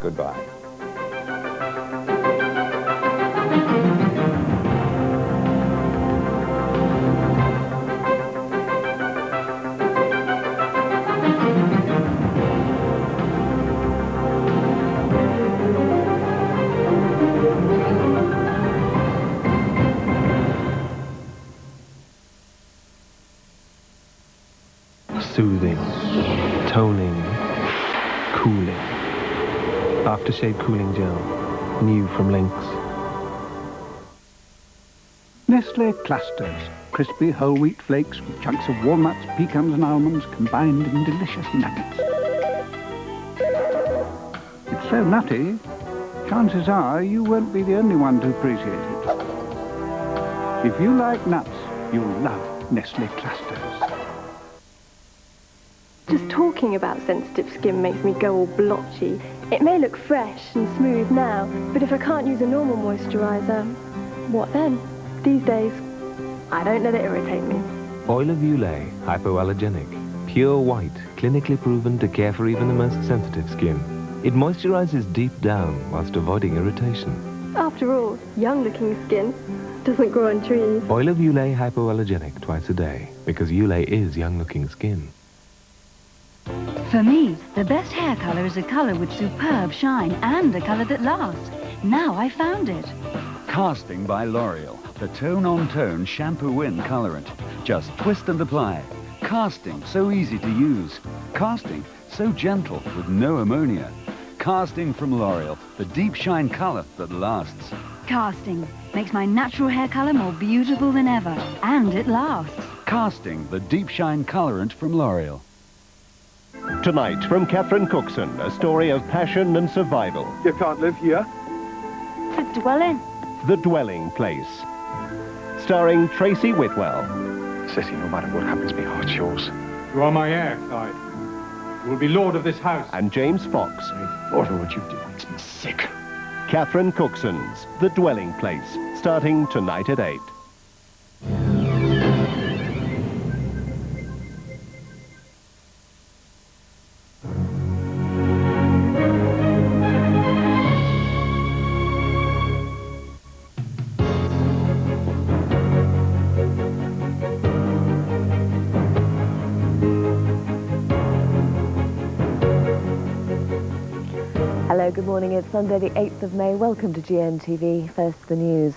Goodbye. Soothing, toning, cooling. Aftershave cooling gel, new from Lynx. Nestle Clusters, crispy whole wheat flakes with chunks of walnuts, pecans and almonds combined in delicious nuggets. It's so nutty, chances are you won't be the only one to appreciate it. If you like nuts, you'll love Nestle Clusters. Just talking about sensitive skin makes me go all blotchy. It may look fresh and smooth now, but if I can't use a normal moisturiser, what then? These days, I don't let it irritate me. Oil of Ulay, hypoallergenic, pure white, clinically proven to care for even the most sensitive skin. It moisturizes deep down whilst avoiding irritation. After all, young-looking skin doesn't grow on trees. Oil of Ulay, hypoallergenic, twice a day, because Ulay is young-looking skin. For me, the best hair colour is a colour with superb shine and a colour that lasts. Now I found it. Casting by L'Oreal, the tone-on-tone shampoo-in colorant. Just twist and apply. Casting, so easy to use. Casting, so gentle with no ammonia. Casting from L'Oreal, the deep shine colour that lasts. Casting makes my natural hair colour more beautiful than ever, and it lasts. Casting, the deep shine colorant from L'Oreal. Tonight, from Catherine Cookson, a story of passion and survival. You can't live here. The dwelling. The Dwelling Place. Starring Tracy Whitwell. City, no matter what happens, my heart's yours. You are my heir, Clyde. You will be lord of this house. And James Fox. Order what you do makes me sick. Catherine Cookson's The Dwelling Place, starting tonight at 8. Hello, good morning. It's Sunday the 8th of May. Welcome to GMTV. First, the news.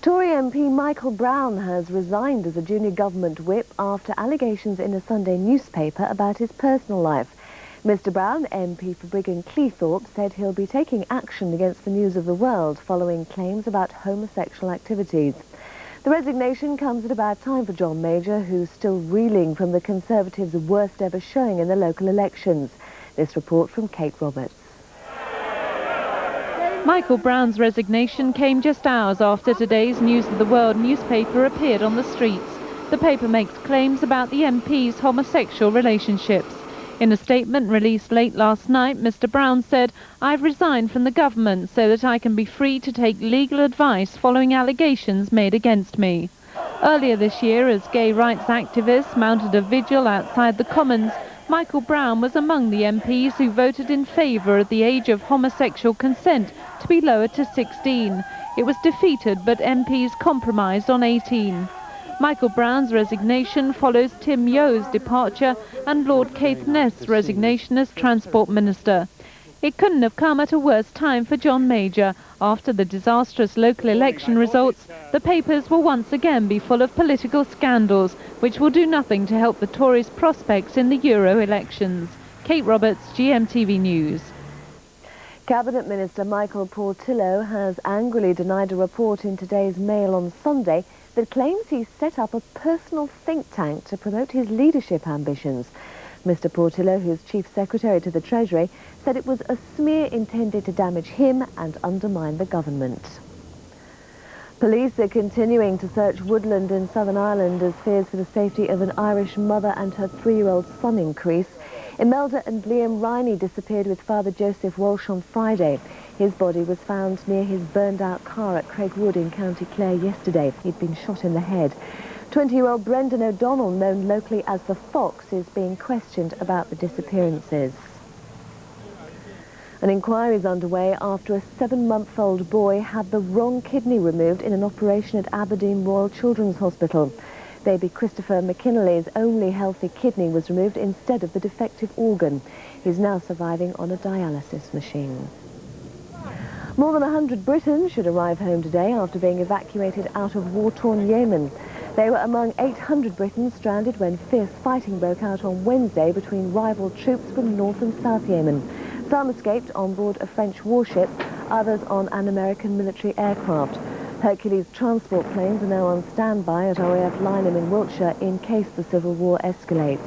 Tory MP Michael Brown has resigned as a junior government whip after allegations in a Sunday newspaper about his personal life. Mr Brown, MP for Brigham Cleethorpes, said he'll be taking action against the News of the World following claims about homosexual activities. The resignation comes at a bad time for John Major, who's still reeling from the Conservatives' worst ever showing in the local elections. This report from Kate Roberts. Michael Brown's resignation came just hours after today's News of the World newspaper appeared on the streets. The paper makes claims about the MP's homosexual relationships. In a statement released late last night, Mr Brown said, "I've resigned from the government so that I can be free to take legal advice following allegations made against me." Earlier this year, as gay rights activists mounted a vigil outside the Commons, Michael Brown was among the MPs who voted in favour of the age of homosexual consent to be lowered to 16. It was defeated, but MPs compromised on 18. Michael Brown's resignation follows Tim Yo's departure and Lord Caithness' resignation as Transport Minister. It couldn't have come at a worse time for John Major. After the disastrous local election results, the papers will once again be full of political scandals, which will do nothing to help the Tories' prospects in the Euro elections. Kate Roberts, GMTV News. Cabinet Minister Michael Portillo has angrily denied a report in today's Mail on Sunday that claims he's set up a personal think tank to promote his leadership ambitions. Mr Portillo, who's Chief Secretary to the Treasury, said it was a smear intended to damage him and undermine the government. Police are continuing to search woodland in Southern Ireland as fears for the safety of an Irish mother and her 3-year-old son increase. Imelda and Liam Riney disappeared with Father Joseph Walsh on Friday. His body was found near his burned-out car at Craigwood in County Clare yesterday. He'd been shot in the head. 20-year-old Brendan O'Donnell, known locally as the Fox, is being questioned about the disappearances. An inquiry is underway after a 7-month-old boy had the wrong kidney removed in an operation at Aberdeen Royal Children's Hospital. Baby Christopher McKinley's only healthy kidney was removed instead of the defective organ. He's now surviving on a dialysis machine. More than 100 Britons should arrive home today after being evacuated out of war-torn Yemen. They were among 800 Britons stranded when fierce fighting broke out on Wednesday between rival troops from North and South Yemen. Some escaped on board a French warship, others on an American military aircraft. Hercules transport planes are now on standby at RAF Lynham in Wiltshire in case the civil war escalates.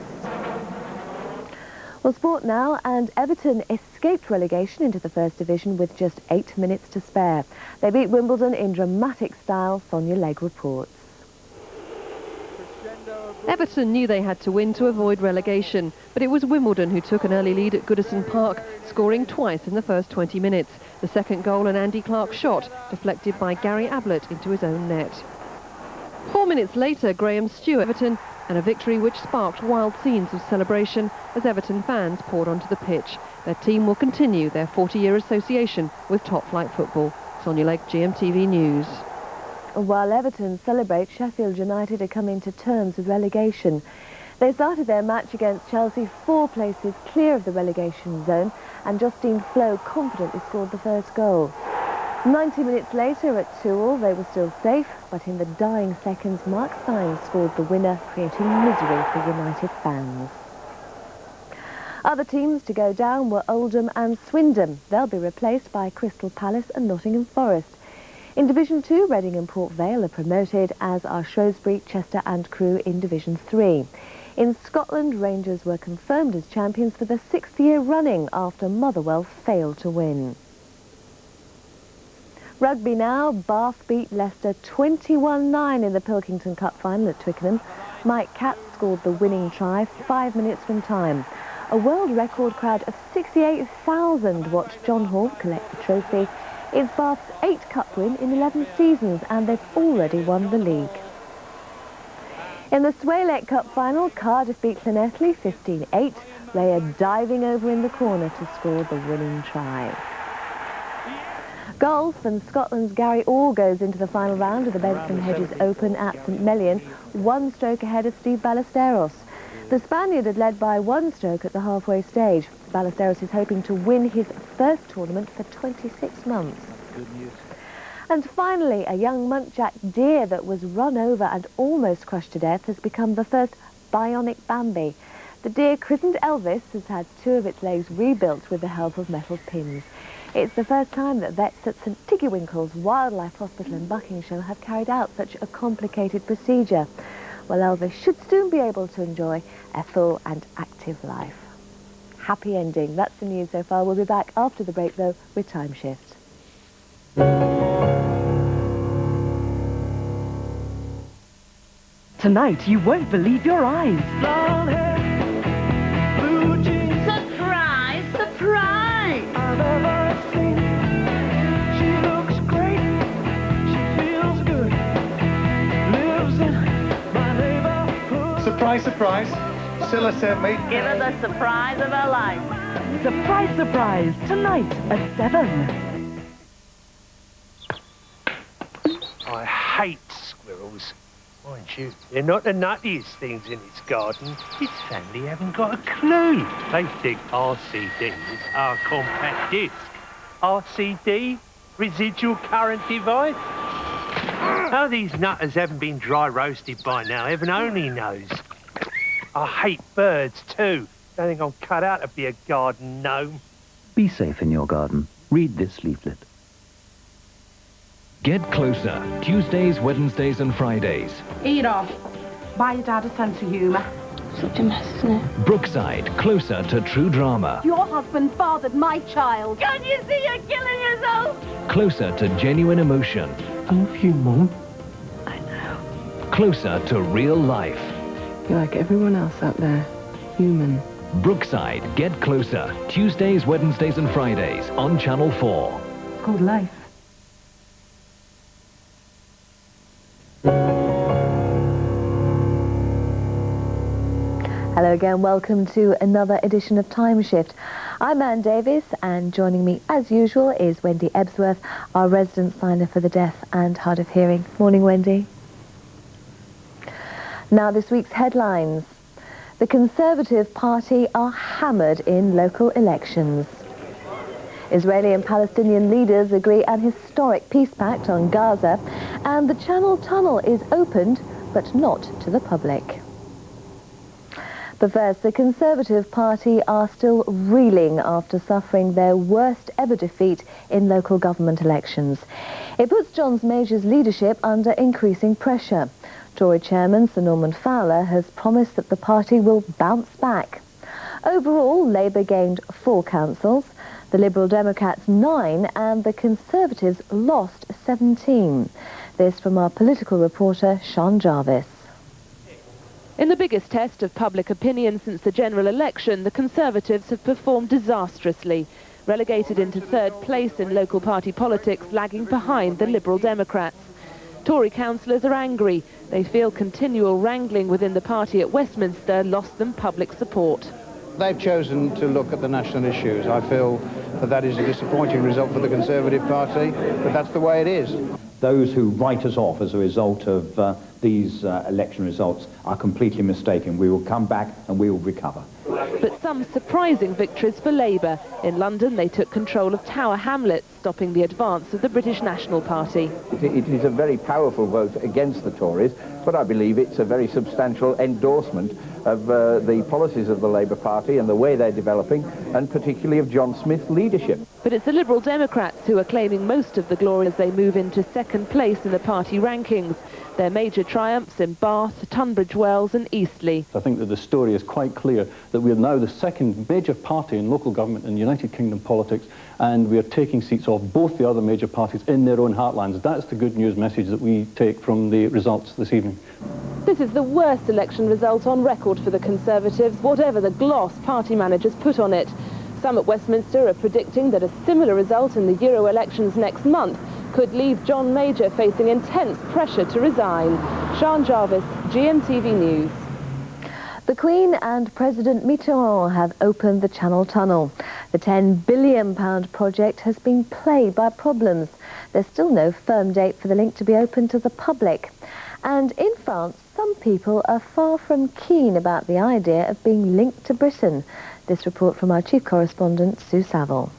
Well, sport now, and Everton escaped relegation into the First Division with just 8 minutes to spare. They beat Wimbledon in dramatic style, Sonia Legg reports. Everton knew they had to win to avoid relegation, but it was Wimbledon who took an early lead at Goodison Park, scoring twice in the first 20 minutes. The second goal, an Andy Clark shot, deflected by Gary Ablett into his own net. 4 minutes later, Graham Stewart Everton, and a victory which sparked wild scenes of celebration as Everton fans poured onto the pitch. Their team will continue their 40-year association with top-flight football. Sonia Legg, GMTV News. While Everton celebrate, Sheffield United are coming to terms with relegation. They started their match against Chelsea 4 places clear of the relegation zone, and Justine Flo confidently scored the first goal. 90 minutes later at 2-2 they were still safe, but in the dying seconds Mark Symes scored the winner, creating misery for United fans. Other teams to go down were Oldham and Swindon. They'll be replaced by Crystal Palace and Nottingham Forest. In Division 2, Reading and Port Vale are promoted, as are Shrewsbury, Chester and Crewe in Division 3. In Scotland, Rangers were confirmed as champions for the 6th year running after Motherwell failed to win. Rugby now, Bath beat Leicester 21-9 in the Pilkington Cup final at Twickenham. Mike Catt scored the winning try 5 minutes from time. A world record crowd of 68,000 watched John Hall collect the trophy. It's Bath's 8th cup win in 11 seasons, and they've already won the league. In the Swalek Cup final, Cardiff beat Llanelli 15-8, Raya diving over in the corner to score the winning try. Golf, and Scotland's Gary Orr goes into the final round of the Benson Hedges Open at St Melian, 1 stroke ahead of Steve Ballesteros. The Spaniard had led by 1 stroke at the halfway stage. Ballesteros is hoping to win his first tournament for 26 months. Good news. And finally, a young muntjac deer that was run over and almost crushed to death has become the first bionic Bambi. The deer, christened Elvis, has had 2 of its legs rebuilt with the help of metal pins. It's the first time that vets at St Tiggywinkle's Wildlife Hospital in Buckinghamshire have carried out such a complicated procedure. Well, Elvis should soon be able to enjoy a full and active life. Happy ending. That's the news so far. We'll be back after the break, though, with Time Shift. Tonight, you won't believe your eyes. Surprise! Surprise! I've ever seen. She looks great. She feels good. Lives in my neighborhood. Surprise, surprise. Scylla sent me. Give her the surprise of her life. Surprise, surprise. Tonight at 7. I hate squirrels. Mind you, they're not the nuttiest things in this garden. This family haven't got a clue. They think RCD is our compact disc. RCD? Residual current device? How these nutters haven't been dry roasted by now, heaven only knows. I hate birds too. Don't think I'm cut out to be a garden gnome. Be safe in your garden. Read this leaflet. Get Closer, Tuesdays, Wednesdays and Fridays. Eat off. Buy your dad a sense of humour. Such a mess, isn't it? Brookside, closer to true drama. Your husband fathered my child. Can't you see you're killing yourself? Closer to genuine emotion. I love you, Mum. Closer to real life. You're like everyone else out there. Human. Brookside, Get Closer, Tuesdays, Wednesdays and Fridays on Channel 4. It's called life. Hello again, welcome to another edition of Time Shift. I'm Anne Davis, and joining me as usual is Wendy Ebsworth, our resident signer for the deaf and hard of hearing. Morning, Wendy. Now, this week's headlines. The Conservative Party are hammered in local elections. Israeli and Palestinian leaders agree an historic peace pact on Gaza, and the Channel Tunnel is opened, but not to the public. But first, the Conservative Party are still reeling after suffering their worst ever defeat in local government elections. It puts John Major's leadership under increasing pressure. Tory chairman Sir Norman Fowler has promised that the party will bounce back. Overall, Labour gained 4 councils, the Liberal Democrats 9, and the Conservatives lost 17. This from our political reporter Sean Jarvis. In the biggest test of public opinion since the general election, the Conservatives have performed disastrously, relegated into 3rd place in local party politics, lagging behind the Liberal Democrats. Tory councillors are angry. They feel continual wrangling within the party at Westminster lost them public support. They've chosen to look at the national issues. I feel that that is a disappointing result for the Conservative Party, but that's the way it is. Those who write us off as a result of these election results are completely mistaken. We will come back and we will recover. But some surprising victories for Labour. In London, they took control of Tower Hamlets, stopping the advance of the British National Party. It is a very powerful vote against the Tories, but I believe it's a very substantial endorsement of the policies of the Labour Party and the way they're developing, and particularly of John Smith's leadership. But it's the Liberal Democrats who are claiming most of the glory as they move into 2nd place in the party rankings. Their major triumphs in Bath, Tunbridge Wells and Eastleigh. I think that the story is quite clear that we are now the 2nd major party in local government in United Kingdom politics, and we are taking seats off both the other major parties in their own heartlands. That's the good news message that we take from the results this evening. This is the worst election result on record for the Conservatives, whatever the gloss party managers put on it. Some at Westminster are predicting that a similar result in the Euro elections next month could leave John Major facing intense pressure to resign. Sean Jarvis, GMTV News. The Queen and President Mitterrand have opened the Channel Tunnel. The £10 billion project has been plagued by problems. There's still no firm date for the link to be open to the public. And in France, some people are far from keen about the idea of being linked to Britain. This report from our chief correspondent, Sue Saville.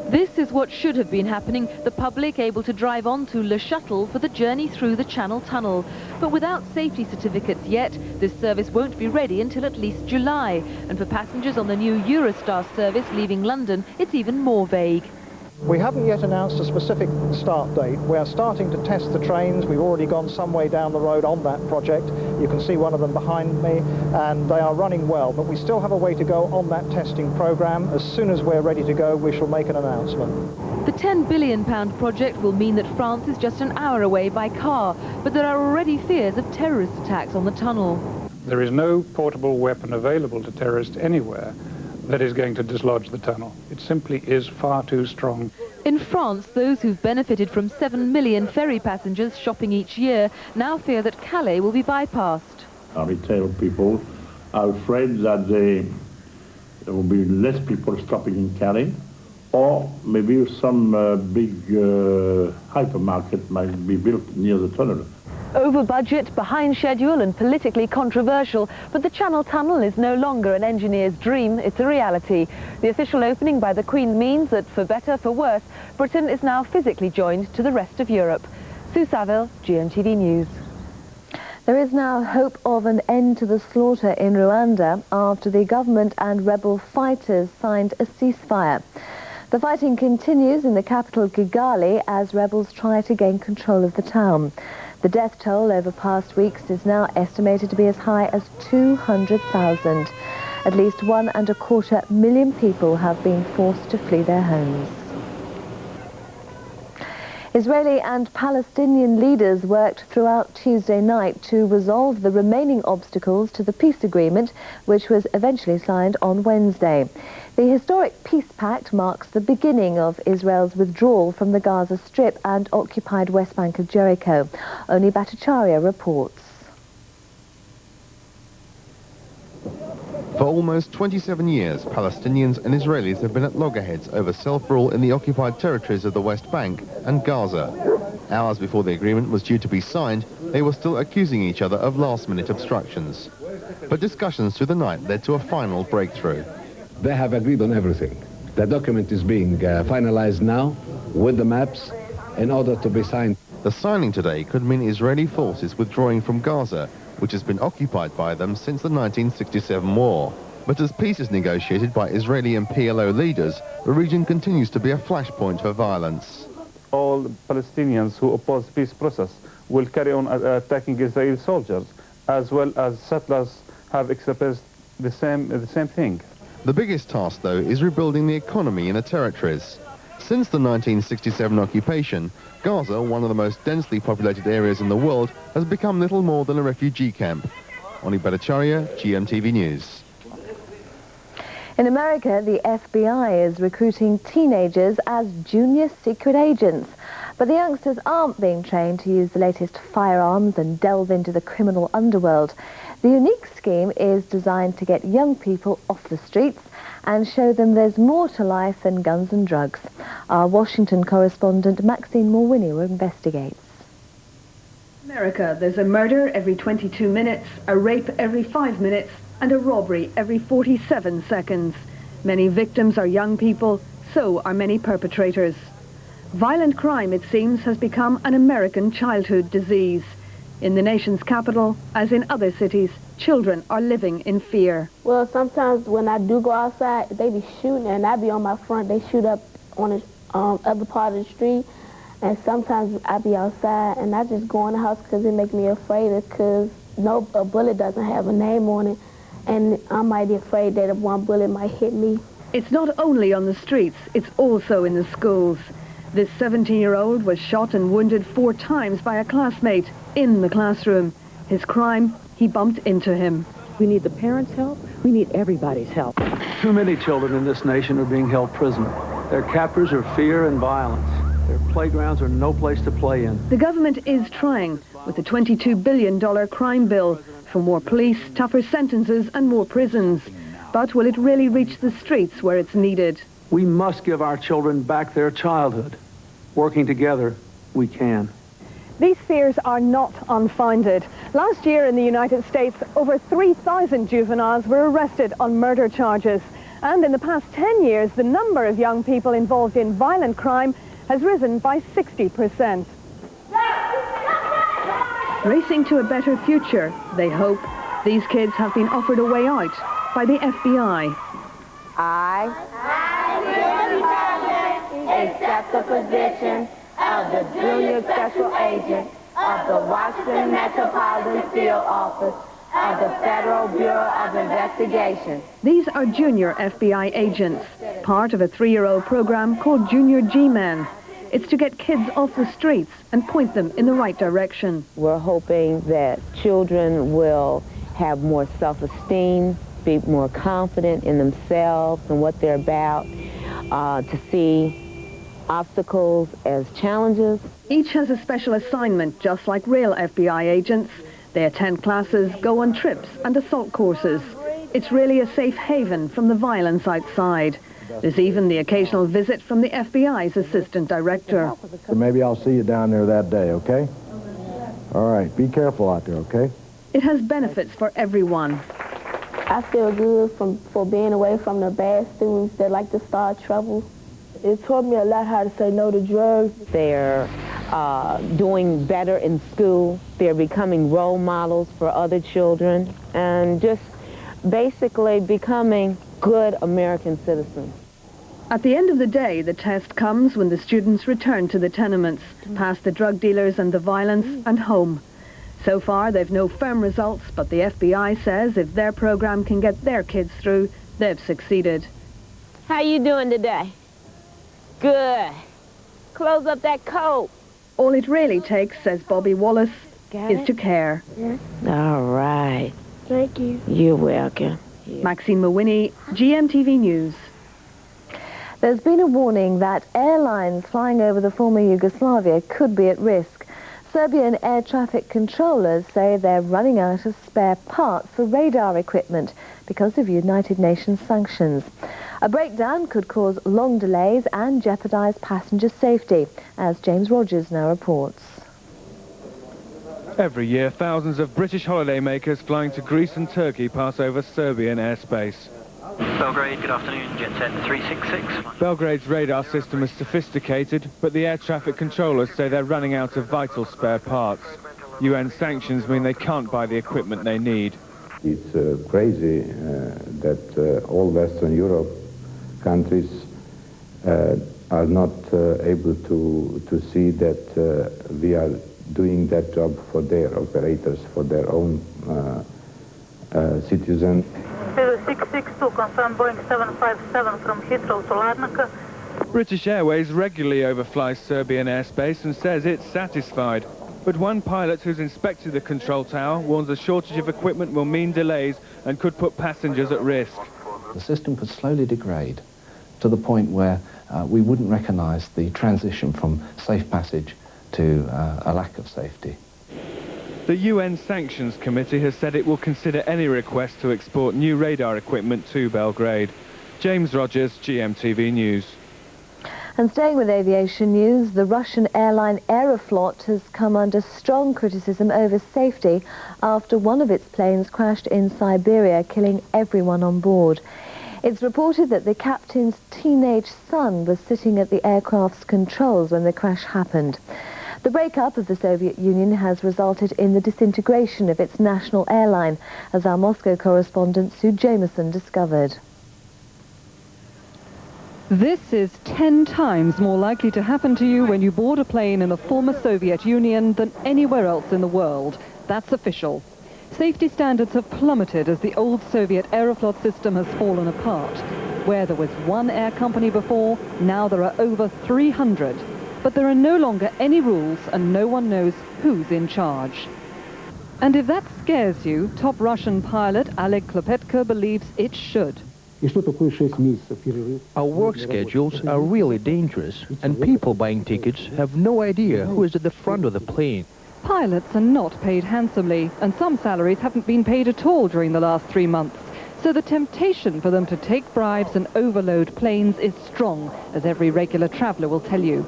This is what should have been happening, the public able to drive onto Le Shuttle for the journey through the Channel Tunnel. But without safety certificates yet, this service won't be ready until at least July. And for passengers on the new Eurostar service leaving London, it's even more vague. We haven't yet announced a specific start date. We are starting to test the trains. We've already gone some way down the road on that project. You can see one of them behind me, and they are running well. But we still have a way to go on that testing programme. As soon as we're ready to go, we shall make an announcement. The £10 billion project will mean that France is just an hour away by car, but there are already fears of terrorist attacks on the tunnel. There is no portable weapon available to terrorists anywhere that is going to dislodge the tunnel. It simply is far too strong. In France, those who've benefited from 7 million ferry passengers shopping each year now fear that Calais will be bypassed. Our retail people are afraid that there will be less people stopping in Calais, or maybe some big hypermarket might be built near the tunnel. Over budget, behind schedule and politically controversial, but the Channel Tunnel is no longer an engineer's dream, it's a reality. The official opening by the Queen means that, for better, for worse, Britain is now physically joined to the rest of Europe. Sue Saville, GMTV News. There is now hope of an end to the slaughter in Rwanda after the government and rebel fighters signed a ceasefire. The fighting continues in the capital Kigali as rebels try to gain control of the town. The death toll over past weeks is now estimated to be as high as 200,000. At least 1.25 million people have been forced to flee their homes. Israeli and Palestinian leaders worked throughout Tuesday night to resolve the remaining obstacles to the peace agreement, which was eventually signed on Wednesday. The historic peace pact marks the beginning of Israel's withdrawal from the Gaza Strip and occupied West Bank of Jericho. Oni Bhattacharya reports. For almost 27 years, Palestinians and Israelis have been at loggerheads over self-rule in the occupied territories of the West Bank and Gaza. Hours before the agreement was due to be signed, they were still accusing each other of last-minute obstructions. But discussions through the night led to a final breakthrough. They have agreed on everything. The document is being finalized now with the maps in order to be signed. The signing today could mean Israeli forces withdrawing from Gaza, which has been occupied by them since the 1967 war. But as peace is negotiated by Israeli and PLO leaders, the region continues to be a flashpoint for violence. All Palestinians who oppose the peace process will carry on attacking Israeli soldiers, as well as settlers have expressed the same thing. The biggest task, though, is rebuilding the economy in the territories. Since the 1967 occupation, Gaza, one of the most densely populated areas in the world, has become little more than a refugee camp. Oni Bhattacharya, GMTV News. In America, the FBI is recruiting teenagers as junior secret agents. But the youngsters aren't being trained to use the latest firearms and delve into the criminal underworld. The unique scheme is designed to get young people off the streets and show them there's more to life than guns and drugs. Our Washington correspondent Maxine Morwini investigates. In America, there's a murder every 22 minutes, a rape every 5 minutes, and a robbery every 47 seconds. Many victims are young people, so are many perpetrators. Violent crime, it seems, has become an American childhood disease. In the nation's capital, as in other cities, children are living in fear. Well, sometimes when I do go outside, they be shooting, and I be on my front. They shoot up on the other part of the street, and sometimes I be outside, and I just go in the house because it make me afraid, because a bullet doesn't have a name on it, and I'm mighty afraid that one bullet might hit me. It's not only on the streets, it's also in the schools. This 17-year-old was shot and wounded 4 times by a classmate in the classroom. His crime, he bumped into him. We need the parents' help. We need everybody's help. Too many children in this nation are being held prisoner. Their captors are fear and violence. Their playgrounds are no place to play in. The government is trying with the $22 billion crime bill for more police, tougher sentences and more prisons. But will it really reach the streets where it's needed? We must give our children back their childhood. Working together, we can. These fears are not unfounded. Last year in the United States, over 3,000 juveniles were arrested on murder charges. And in the past 10 years, the number of young people involved in violent crime has risen by 60%. Racing to a better future, they hope. These kids have been offered a way out by the FBI. Accept the position of the Junior Special Agent of the Washington Metropolitan Field Office of the Federal Bureau of Investigation. These are junior FBI agents, part of a 3-year-old program called Junior G-Men. It's to get kids off the streets and point them in the right direction. We're hoping that children will have more self-esteem, be more confident in themselves and what they're about, to see obstacles as challenges. Each has a special assignment, just like real FBI agents. They attend classes, go on trips and assault courses. It's really a safe haven from the violence outside. There's even the occasional visit from the FBI's assistant director. Maybe I'll see you down there that day, okay? All right, be careful out there, okay? It has benefits for everyone. I feel good for being away from the bad students that like to start trouble. It taught me a lot how to say no to drugs. They're doing better in school. They're becoming role models for other children and just basically becoming good American citizens. At the end of the day, the test comes when the students return to the tenements, past the drug dealers and the violence, and home. So far, they've no firm results, but the FBI says if their program can get their kids through, they've succeeded. How you doing today? Good. Close up that coat. All it really takes, says Bobby Wallace, is to care. Yeah. All right. Thank you. You're welcome. Maxine Morwini, GMTV News. There's been a warning that airlines flying over the former Yugoslavia could be at risk. Serbian air traffic controllers say they're running out of spare parts for radar equipment because of United Nations sanctions. A breakdown could cause long delays and jeopardise passenger safety, as James Rogers now reports. Every year, thousands of British holidaymakers flying to Greece and Turkey pass over Serbian airspace. Belgrade, good afternoon, Jet 10 366. Belgrade's radar system is sophisticated, but the air traffic controllers say they're running out of vital spare parts. UN sanctions mean they can't buy the equipment they need. It's crazy that all Western Europe countries are not able to see that we are doing that job for their operators, for their own citizens. 0662, confirm Boeing 757 from Heathrow to Larnaca. British Airways regularly overflies Serbian airspace and says it's satisfied. But one pilot who's inspected the control tower warns a shortage of equipment will mean delays and could put passengers at risk. The system could slowly degrade to the point where we wouldn't recognise the transition from safe passage to a lack of safety. The UN Sanctions Committee has said it will consider any request to export new radar equipment to Belgrade. James Rogers, GMTV News. And staying with aviation news, the Russian airline Aeroflot has come under strong criticism over safety after one of its planes crashed in Siberia, killing everyone on board. It's reported that the captain's teenage son was sitting at the aircraft's controls when the crash happened. The breakup of the Soviet Union has resulted in the disintegration of its national airline, as our Moscow correspondent Sue Jameson discovered. This is 10 times more likely to happen to you when you board a plane in the former Soviet Union than anywhere else in the world. That's official. Safety standards have plummeted as the old Soviet Aeroflot system has fallen apart. Where there was one air company before, now there are over 300. But there are no longer any rules and no one knows who's in charge. And if that scares you, top Russian pilot Oleg Klopetko believes it should. Our work schedules are really dangerous, and people buying tickets have no idea who is at the front of the plane. Pilots are not paid handsomely, and some salaries haven't been paid at all during the last 3 months. So the temptation for them to take bribes and overload planes is strong, as every regular traveller will tell you.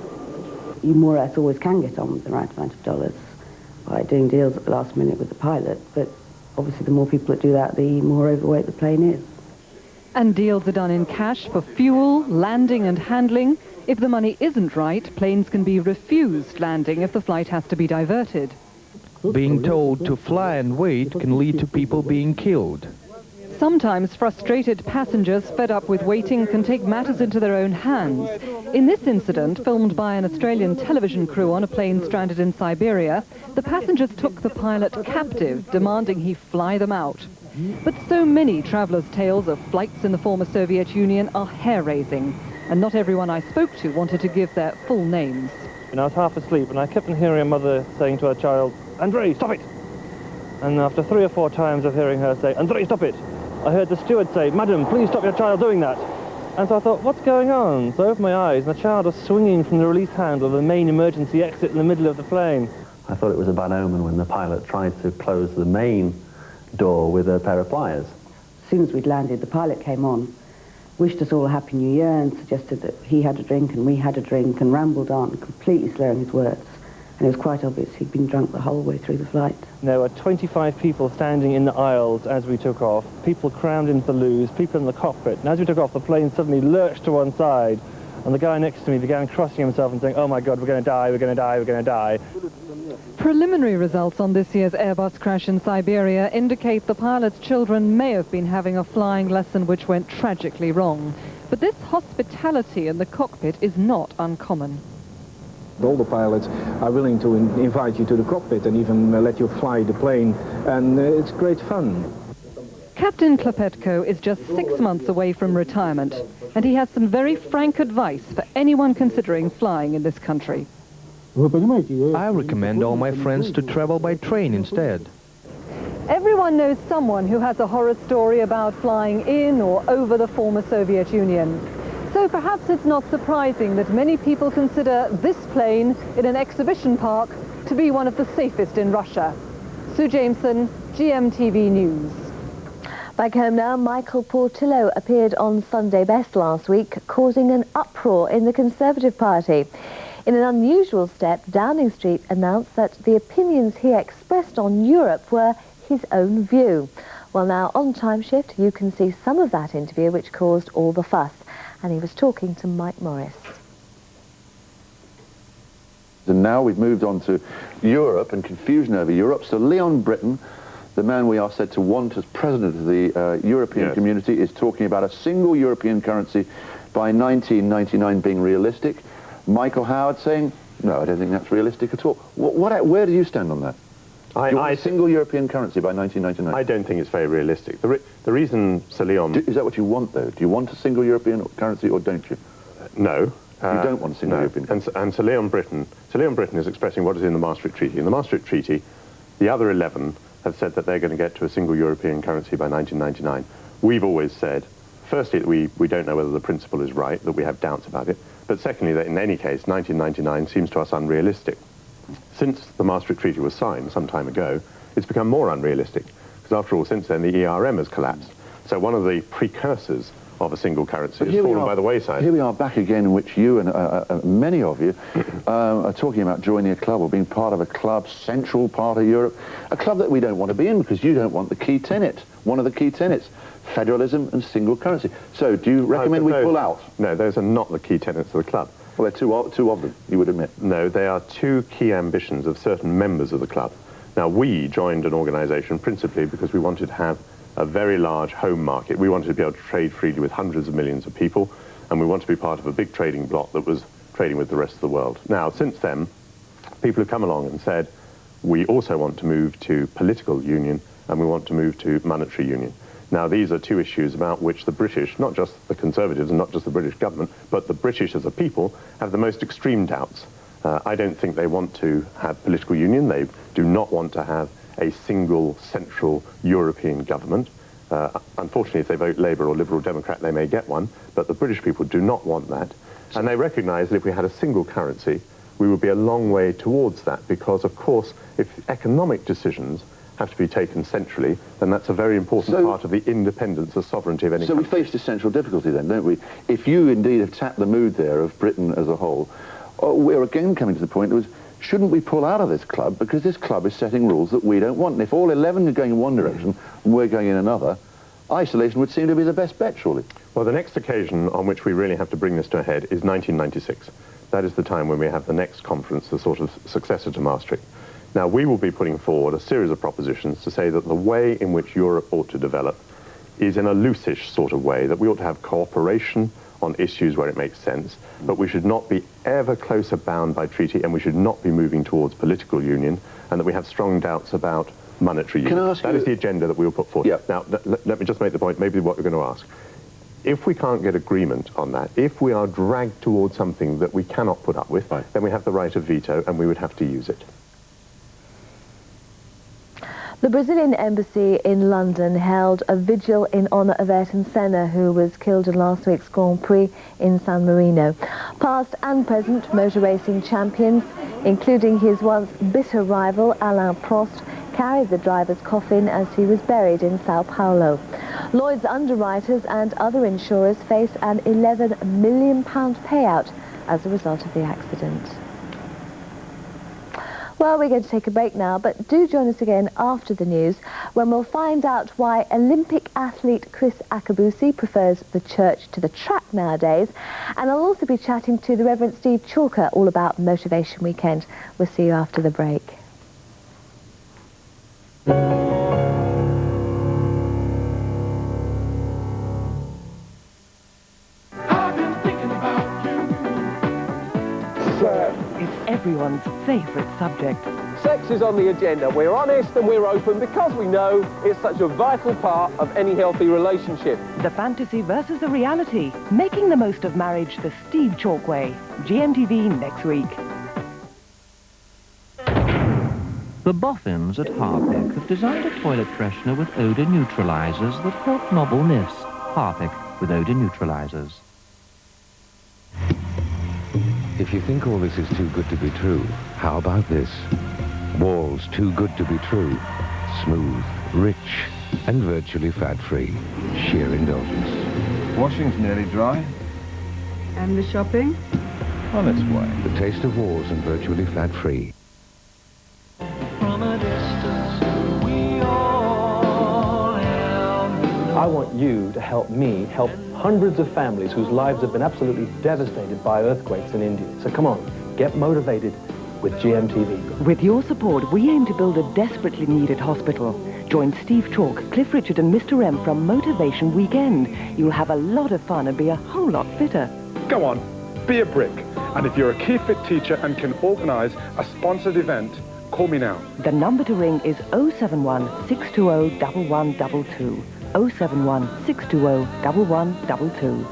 You more or less always can get on with the right amount of dollars by doing deals at the last minute with the pilot, but obviously the more people that do that, the more overweight the plane is. And deals are done in cash for fuel, landing and handling. If the money isn't right, planes can be refused landing if the flight has to be diverted. Being told to fly and wait can lead to people being killed. Sometimes frustrated passengers fed up with waiting can take matters into their own hands. In this incident, filmed by an Australian television crew on a plane stranded in Siberia, the passengers took the pilot captive, demanding he fly them out. But so many travellers' tales of flights in the former Soviet Union are hair-raising, and not everyone I spoke to wanted to give their full names. I was half asleep and I kept on hearing a mother saying to her child, "Andrei, stop it!" And after 3 or 4 times of hearing her say, "Andrei, stop it!" I heard the steward say, "Madam, please stop your child doing that." And so I thought, what's going on? So I opened my eyes and the child was swinging from the release handle of the main emergency exit in the middle of the plane. I thought it was a bad omen when the pilot tried to close the main door with a pair of pliers. As soon as we'd landed, the pilot came on, wished us all a Happy New Year and suggested that he had a drink and we had a drink and rambled on, completely slurring his words. And it was quite obvious he'd been drunk the whole way through the flight. There were 25 people standing in the aisles as we took off, people crammed into the loos, people in the cockpit. And as we took off, the plane suddenly lurched to one side, and the guy next to me began crossing himself and saying, "Oh my God, we're going to die, we're going to die, we're going to die." Preliminary results on this year's Airbus crash in Siberia indicate the pilot's children may have been having a flying lesson which went tragically wrong. But this hospitality in the cockpit is not uncommon. All the pilots are willing to invite you to the cockpit and even let you fly the plane, and it's great fun. Captain Klopetko is just 6 months away from retirement, and he has some very frank advice for anyone considering flying in this country. I recommend all my friends to travel by train instead. Everyone knows someone who has a horror story about flying in or over the former Soviet Union. So perhaps it's not surprising that many people consider this plane in an exhibition park to be one of the safest in Russia. Sue Jameson, GMTV News. Back home now, Michael Portillo appeared on Sunday Best last week, causing an uproar in the Conservative Party. In an unusual step, Downing Street announced that the opinions he expressed on Europe were his own view. Well, now, on Time Shift, you can see some of that interview which caused all the fuss. And he was talking to Mike Morris. And now we've moved on to Europe and confusion over Europe. So Leon Britton, the man we are said to want as president of the European community, is talking about a single European currency by 1999 being realistic. Michael Howard saying, no, I don't think that's realistic at all. Where do you stand on that? Do you want a single European currency by 1999? I don't think it's very realistic. The reason Sir Leon... Is that what you want, though? Do you want a single European currency, or don't you? No. You don't want a single European currency? And Sir Leon Britton is expressing what is in the Maastricht Treaty. In the Maastricht Treaty, the other 11 have said that they're going to get to a single European currency by 1999. We've always said, firstly, that we don't know whether the principle is right, that we have doubts about it, but secondly, that in any case, 1999 seems to us unrealistic. Since the Maastricht Treaty was signed some time ago, it's become more unrealistic, because after all, since then, the ERM has collapsed. So one of the precursors of a single currency has fallen by the wayside. Here we are back again in which you and many of you are talking about joining a club or being part of a club, central part of Europe, a club that we don't want to be in because you don't want the key tenet, one of the key tenets, federalism and single currency. So do you recommend we pull out? No, those are not the key tenets of the club. Well, there are two of them, you would admit. No, they are two key ambitions of certain members of the club. Now, we joined an organisation principally because we wanted to have a very large home market. We wanted to be able to trade freely with hundreds of millions of people, and we want to be part of a big trading bloc that was trading with the rest of the world. Now, since then, people have come along and said, we also want to move to political union, and we want to move to monetary union. Now, these are two issues about which the British, not just the Conservatives and not just the British government, but the British as a people, have the most extreme doubts. I don't think they want to have political union. They do not want to have a single central European government. Unfortunately, if they vote Labour or Liberal Democrat, they may get one, but the British people do not want that. And they recognise that if we had a single currency, we would be a long way towards that, because, of course, if economic decisions have to be taken centrally, then that's a very important part of the independence, the sovereignty of any country. So we face a central difficulty then, don't we? If you indeed have tapped the mood there of Britain as a whole, we're again coming to the point that shouldn't we pull out of this club, because this club is setting rules that we don't want. And if all 11 are going in one direction and we're going in another, isolation would seem to be the best bet, surely. Well, the next occasion on which we really have to bring this to a head is 1996. That is the time when we have the next conference, the sort of successor to Maastricht. Now, we will be putting forward a series of propositions to say that the way in which Europe ought to develop is in a loosish sort of way, that we ought to have cooperation on issues where it makes sense, but we should not be ever closer bound by treaty, and we should not be moving towards political union, and that we have strong doubts about monetary union. That is the agenda that we will put forward. Yeah. Now, let me just make the point, maybe what you're going to ask. If we can't get agreement on that, if we are dragged towards something that we cannot put up with, then we have the right of veto, and we would have to use it. The Brazilian embassy in London held a vigil in honour of Ayrton Senna, who was killed in last week's Grand Prix in San Marino. Past and present motor racing champions, including his once bitter rival Alain Prost, carried the driver's coffin as he was buried in Sao Paulo. Lloyd's underwriters and other insurers face an £11 million payout as a result of the accident. Well, we're going to take a break now, but do join us again after the news, when we'll find out why Olympic athlete Chris Akabusi prefers the church to the track nowadays. And I'll also be chatting to the Reverend Steve Chalker all about Motivation Weekend. We'll see you after the break. Everyone's favourite subject. Sex is on the agenda. We're honest and we're open because we know it's such a vital part of any healthy relationship. The fantasy versus the reality. Making the most of marriage the Steve Chalk way. GMTV next week. The Boffins at Harpic have designed a toilet freshener with odour neutralisers that help nobble myths. Harpic with odour neutralisers. If you think all this is too good to be true, how about this? Walls too good to be true. Smooth, rich, and virtually fat-free. Sheer indulgence. Washing's nearly dry. And the shopping? On its way. The taste of wars and virtually fat-free. I want you to help me help hundreds of families whose lives have been absolutely devastated by earthquakes in India. So come on, get motivated with GMTV. With your support, we aim to build a desperately needed hospital. Join Steve Chalk, Cliff Richard and Mr. M from Motivation Weekend. You'll have a lot of fun and be a whole lot fitter. Go on, be a brick. And if you're a Key Fit teacher and can organise a sponsored event, call me now. The number to ring is 071 620 1122. 071 620 1122.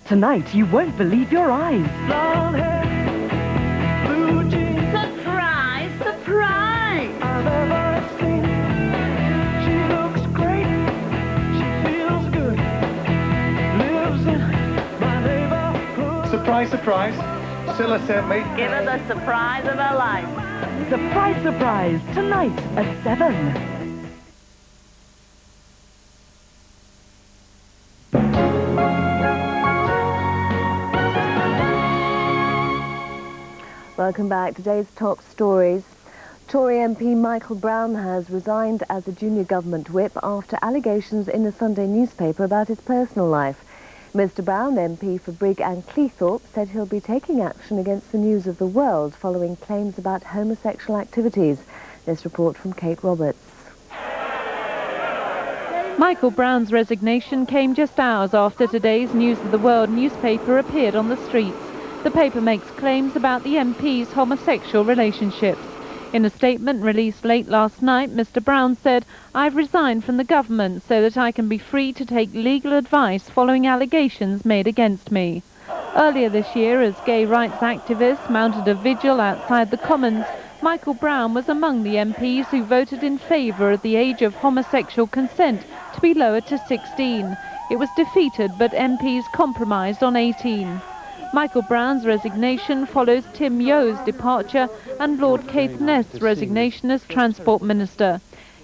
Tonight, you won't believe your eyes. Surprise, surprise! I've ever seen. She looks great. She feels good. Lives in my neighborhood. Surprise, surprise. Scylla sent me. Give her the surprise of her life. Surprise, surprise, tonight at 7. Welcome back. Today's top stories. Tory MP Michael Brown has resigned as a junior government whip after allegations in the Sunday newspaper about his personal life. Mr. Brown, MP for Brigg and Cleethorpes, said he'll be taking action against the News of the World following claims about homosexual activities. This report from Kate Roberts. Michael Brown's resignation came just hours after today's News of the World newspaper appeared on the streets. The paper makes claims about the MP's homosexual relationships. In a statement released late last night, Mr. Brown said, "I've resigned from the government so that I can be free to take legal advice following allegations made against me." Earlier this year, as gay rights activists mounted a vigil outside the Commons, Michael Brown was among the MPs who voted in favour of the age of homosexual consent to be lowered to 16. It was defeated, but MPs compromised on 18. Michael Brown's resignation follows Tim Yo's departure and Lord Caithness's resignation as Transport Minister.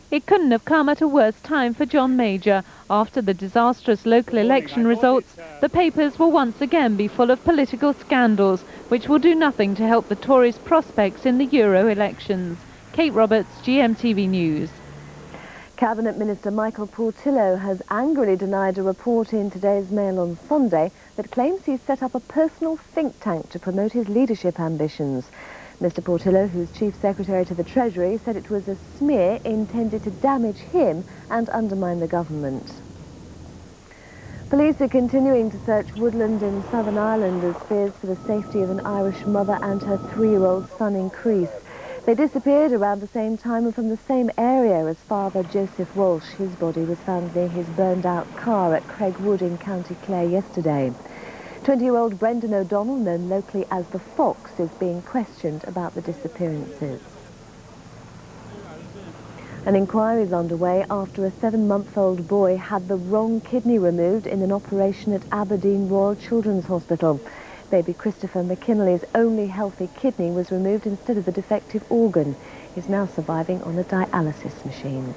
It couldn't have come at a worse time for John Major. After the disastrous local election results, the papers will once again be full of political scandals, which will do nothing to help the Tories' prospects in the Euro elections. Kate Roberts, GMTV News. Cabinet Minister Michael Portillo has angrily denied a report in today's Mail on Sunday that claims he's set up a personal think tank to promote his leadership ambitions. Mr. Portillo, who's Chief Secretary to the Treasury, said it was a smear intended to damage him and undermine the government. Police are continuing to search woodland in Southern Ireland as fears for the safety of an Irish mother and her 3-year-old son increase. They disappeared around the same time and from the same area as Father Joseph Walsh. His body was found near his burned-out car at Craigwood in County Clare yesterday. 20-year-old Brendan O'Donnell, known locally as the Fox, is being questioned about the disappearances. An inquiry is underway after a 7-month-old boy had the wrong kidney removed in an operation at Aberdeen Royal Children's Hospital. Baby Christopher McKinley's only healthy kidney was removed instead of the defective organ. He's now surviving on a dialysis machine.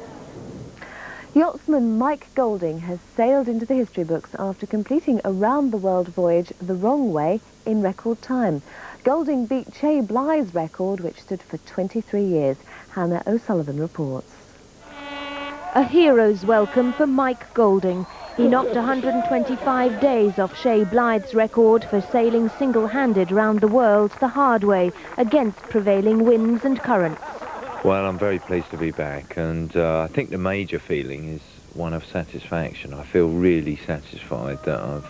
Yachtsman Mike Golding has sailed into the history books after completing a round-the-world voyage the wrong way in record time. Golding beat Che Bly's record, which stood for 23 years. Hannah O'Sullivan reports. A hero's welcome for Mike Golding. He knocked 125 days off Shea Blythe's record for sailing single-handed round the world the hard way against prevailing winds and currents. Well, I'm very pleased to be back, and I think the major feeling is one of satisfaction. I feel really satisfied that I've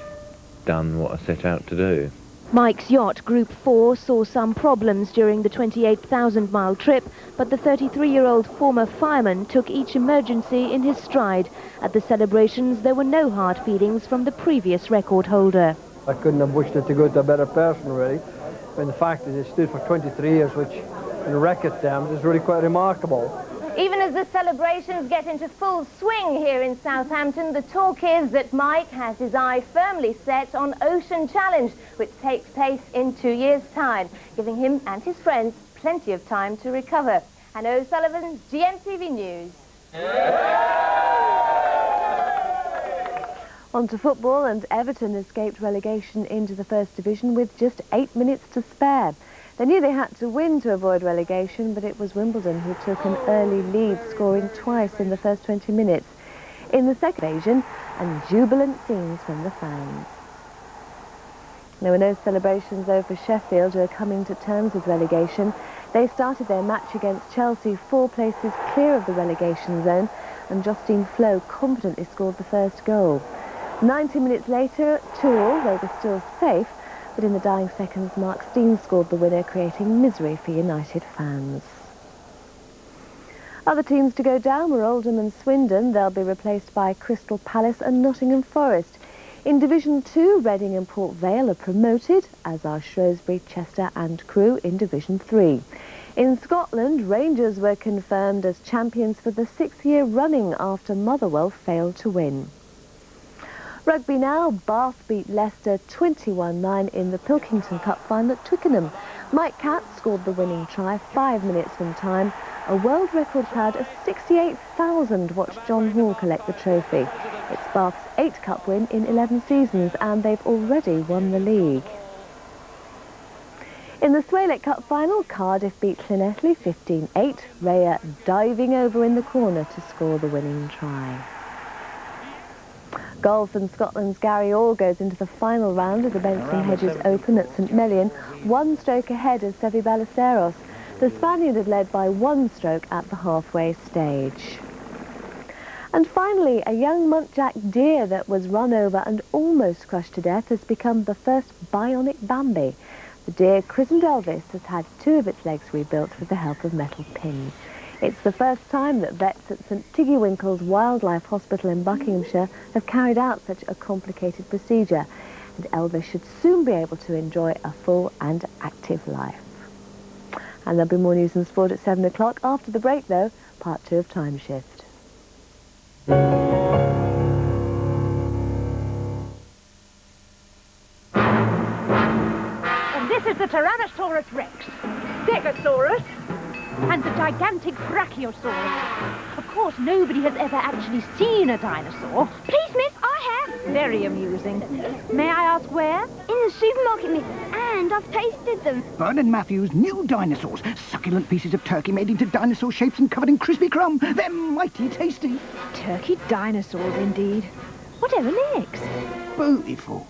done what I set out to do. Mike's yacht, Group 4, saw some problems during the 28,000-mile trip, but the 33-year-old former fireman took each emergency in his stride. At the celebrations, there were no hard feelings from the previous record holder. I couldn't have wished it to go to a better person, really. And the fact that it stood for 23 years, which in record terms is really quite remarkable. Even as the celebrations get into full swing here in Southampton, the talk is that Mike has his eye firmly set on Ocean Challenge, which takes place in 2 years' time, giving him and his friends plenty of time to recover. Hannah O'Sullivan's GMTV News. On to football, and Everton escaped relegation into the First Division with just 8 minutes to spare. They knew they had to win to avoid relegation, but it was Wimbledon who took an early lead, scoring twice in the first 20 minutes. In the second occasion, and jubilant scenes from the fans. There were no celebrations though for Sheffield, who are coming to terms with relegation. They started their match against Chelsea 4 places clear of the relegation zone, and Justine Flo confidently scored the first goal. 90 minutes later, 2-2, they were still safe, but in the dying seconds, Mark Steen scored the winner, creating misery for United fans. Other teams to go down were Oldham and Swindon. They'll be replaced by Crystal Palace and Nottingham Forest. In Division 2, Reading and Port Vale are promoted, as are Shrewsbury, Chester and Crewe in Division 3. In Scotland, Rangers were confirmed as champions for the 6th year running after Motherwell failed to win. Rugby now, Bath beat Leicester 21-9 in the Pilkington Cup final at Twickenham. Mike Catt scored the winning try 5 minutes from time. A world record crowd of 68,000 watched John Hall collect the trophy. It's Bath's 8th cup win in 11 seasons, and they've already won the league. In the Swalek Cup final, Cardiff beat Llanelli 15-8, Raya diving over in the corner to score the winning try. Golf, and Scotland's Gary Orr goes into the final round of the Benson Hedges Open at St Mellion, 1 stroke ahead of Seve Ballesteros. The Spaniard had led by 1 stroke at the halfway stage. And finally, a young muntjac deer that was run over and almost crushed to death has become the first bionic Bambi. The deer, christened Elvis, has had 2 of its legs rebuilt with the help of metal pins. It's the first time that vets at St Tiggywinkle's Wildlife Hospital in Buckinghamshire have carried out such a complicated procedure, and Elvis should soon be able to enjoy a full and active life. And there'll be more news and sport at 7 o'clock. After the break, though, part 2 of Time Shift. And this is the Tyrannosaurus Rex, Stegosaurus, and the gigantic Brachiosaurus. Of course, nobody has ever actually seen a dinosaur. Please, miss, I have. Very amusing. May I ask where? In the supermarket, miss, and I've tasted them. Bernard Matthews' new dinosaurs. Succulent pieces of turkey made into dinosaur shapes and covered in crispy crumb. They're mighty tasty. Turkey dinosaurs, indeed. Whatever next? Beautiful.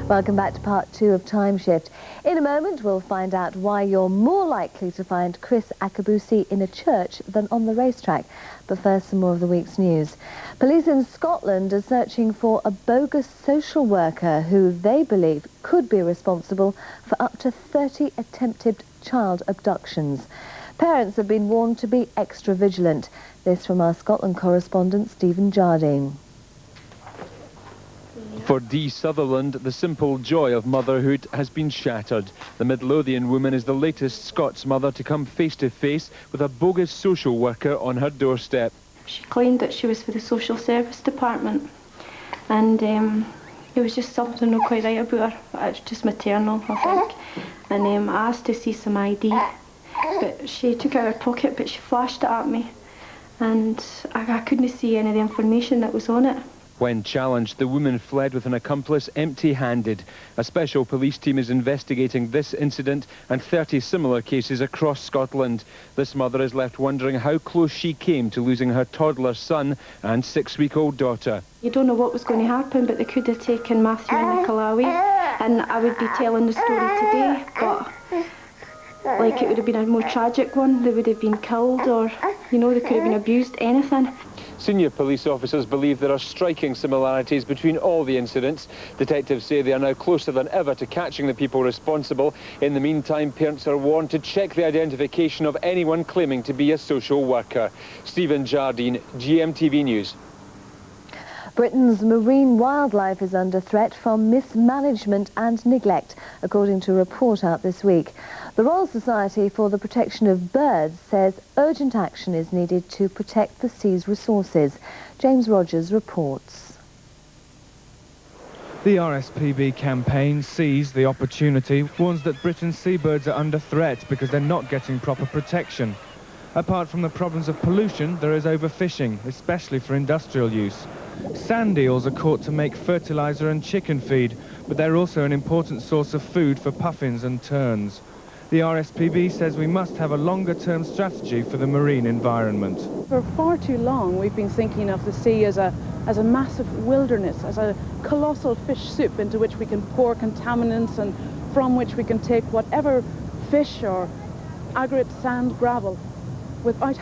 Welcome back to part 2 of Time Shift. In a moment, we'll find out why you're more likely to find Chris Akabusi in a church than on the racetrack. But first, some more of the week's news. Police in Scotland are searching for a bogus social worker who they believe could be responsible for up to 30 attempted child abductions. Parents have been warned to be extra vigilant. This from our Scotland correspondent, Stephen Jardine. For Dee Sutherland, the simple joy of motherhood has been shattered. The Midlothian woman is the latest Scots mother to come face to face with a bogus social worker on her doorstep. She claimed that she was for the social service department, and it was just something not quite right about her. It's just maternal, I think. And I asked to see some ID, but she took out her pocket, but she flashed it at me, and I couldn't see any of the information that was on it. When challenged, the woman fled with an accomplice empty-handed. A special police team is investigating this incident and 30 similar cases across Scotland. This mother is left wondering how close she came to losing her toddler son and 6-week-old daughter. You don't know what was going to happen, but they could have taken Matthew and Nicola away, and I would be telling the story today, but like it would have been a more tragic one. They would have been killed, or, you know, they could have been abused, anything. Senior police officers believe there are striking similarities between all the incidents. Detectives say they are now closer than ever to catching the people responsible. In the meantime, parents are warned to check the identification of anyone claiming to be a social worker. Stephen Jardine, GMTV News. Britain's marine wildlife is under threat from mismanagement and neglect, according to a report out this week. The Royal Society for the Protection of Birds says urgent action is needed to protect the sea's resources. James Rogers reports. The RSPB campaign sees the opportunity, warns that Britain's seabirds are under threat because they're not getting proper protection. Apart from the problems of pollution, there is overfishing, especially for industrial use. Sand eels are caught to make fertiliser and chicken feed, but they're also an important source of food for puffins and terns. The RSPB says we must have a longer-term strategy for the marine environment. For far too long, we've been thinking of the sea as a massive wilderness, as a colossal fish soup into which we can pour contaminants and from which we can take whatever fish or aggregate sand gravel without